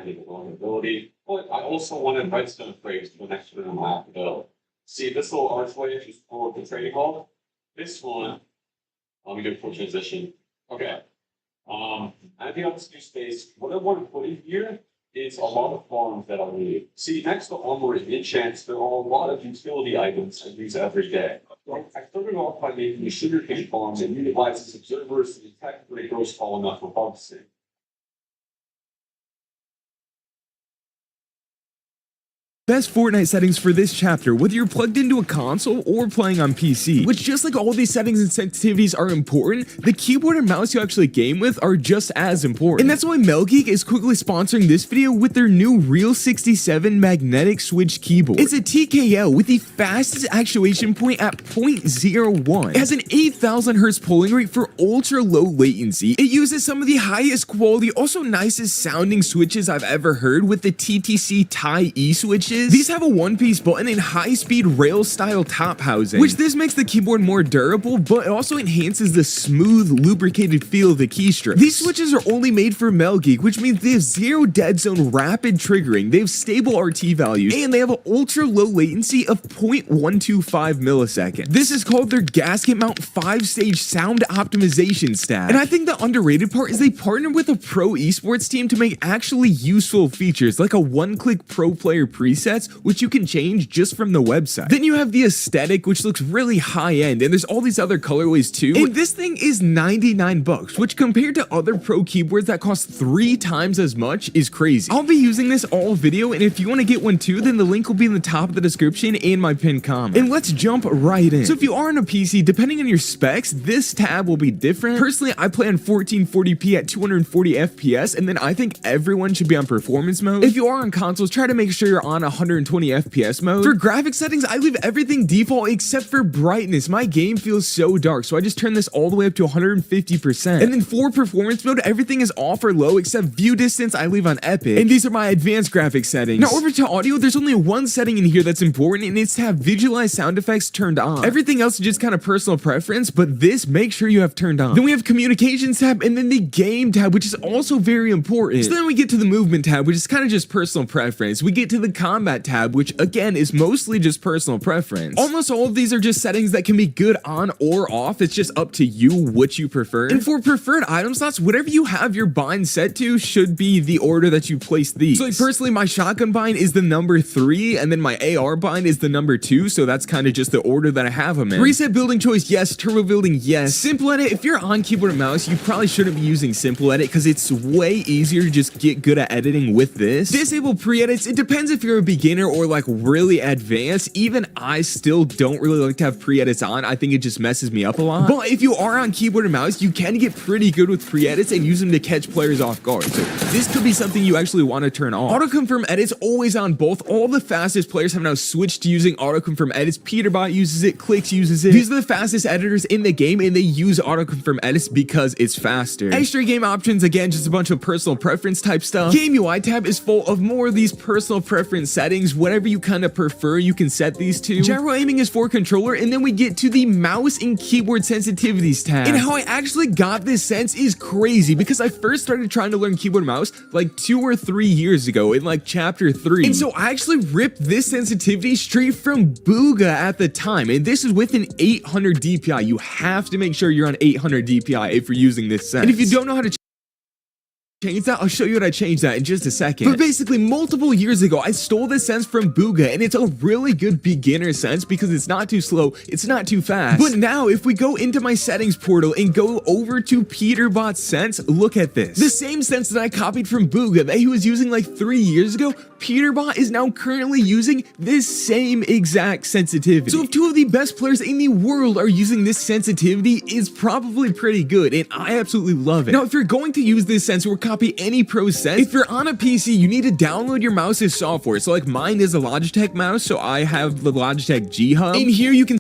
the vulnerability. But I also wanted redstone frames for the next room I have to build. See this little archway just for the trading hall? This one, let me do a full transition. Okay. I think I'll just do space. What I want to put in here is a lot of farms that I'll need. See, next to armor and enchants, there are a lot of utility items I use every day. So I started off by making sugarcane farms and utilizes observers to detect when it grows tall enough for harvesting. Best Fortnite settings for this chapter, whether you're plugged into a console or playing on PC, which just like all these settings and sensitivities are important, the keyboard and mouse you actually game with are just as important. And that's why Melgeek is quickly sponsoring this video with their new Real 67 magnetic switch keyboard. It's a TKL with the fastest actuation point at 0.01. It has an 8,000 Hz polling rate for ultra low latency. It uses some of the highest quality, also nicest sounding switches I've ever heard with the TTC Tie-E switches. These have a one-piece button and high-speed rail-style top housing, which this makes the keyboard more durable, but it also enhances the smooth, lubricated feel of the keystroke. These switches are only made for Melgeek, which means they have zero dead zone rapid triggering, they have stable RT values, and they have an ultra-low latency of 0.125 milliseconds. This is called their gasket mount 5-stage sound optimization stack. And I think the underrated part is they partner with a pro esports team to make actually useful features, like a one-click pro player preset, which you can change just from the website. Then you have the aesthetic, which looks really high-end, and there's all these other colorways too. And this thing is 99 bucks, which compared to other pro keyboards that cost 3 times as much is crazy. I'll be using this all video, and if you want to get one too, then the link will be in the top of the description and my pinned comment. And let's jump right in. So if you are on a PC, depending on your specs, this tab will be different. Personally, I play on 1440p at 240 FPS, and then I think everyone should be on performance mode. If you are on consoles, try to make sure you're on 120 FPS mode. For graphic settings, I leave everything default except for brightness. My game feels so dark, so I just turn this all the way up to 150%. And then for performance mode, everything is off or low except view distance I leave on epic. And these are my advanced graphic settings. Now over to audio, there's only one setting in here that's important, and it's to have visualize sound effects turned on. Everything else is just kind of personal preference, but this make sure you have turned on. Then we have communications tab, and then the game tab, which is also very important. So then we get to the movement tab, which is kind of just personal preference. We get to the combat tab, which again is mostly just personal preference. Almost all of these are just settings that can be good on or off. It's just up to you what you prefer. And for preferred item slots, whatever you have your bind set to should be the order that you place these. So like personally, my shotgun bind is the number 3, and then my AR bind is the number 2, so that's kind of just the order that I have them in. Reset building choice, yes. Turbo building, yes. Simple edit, if you're on keyboard and mouse, you probably shouldn't be using simple edit because it's way easier to just get good at editing with this. Disable pre-edits, it depends if you're a beginner or like really advanced. Even I still don't really like to have pre-edits on. I think it just messes me up a lot. But if you are on keyboard and mouse, you can get pretty good with pre-edits and use them to catch players off guard. So this could be something you actually want to turn on. Auto-confirm edits always on both. All the fastest players have now switched to using auto-confirm edits. Peterbot uses it, Clix uses it. These are the fastest editors in the game, and they use auto-confirm edits because it's faster. Extra game options, again, just a bunch of personal preference type stuff. Game UI tab is full of more of these personal preference settings. Whatever you kind of prefer, you can set these to. Gyro aiming is for controller, and then we get to the mouse and keyboard sensitivities tab. And how I actually got this sense is crazy because I first started trying to learn keyboard and mouse like 2 or 3 years ago in like chapter 3. And so I actually ripped this sensitivity straight from Booga at the time, and this is with an 800 DPI. You have to make sure you're on 800 DPI if you're using this sense. And if you don't know how to change that, I'll show you what I changed that in just a second. But basically, multiple years ago, I stole this sense from Booga, and it's a really good beginner sense because it's not too slow, it's not too fast. But now, if we go into my settings portal and go over to Peterbot's sense, look at this. The same sense that I copied from Booga that he was using like 3 years ago, Peterbot is now currently using this same exact sensitivity. So if 2 of the best players in the world are using this sensitivity, it's probably pretty good, and I absolutely love it. Now, if you're going to use this sense or copy any pro sense, if you're on a PC, you need to download your mouse's software. So like mine is a Logitech mouse, so I have the Logitech G Hub. In here, you can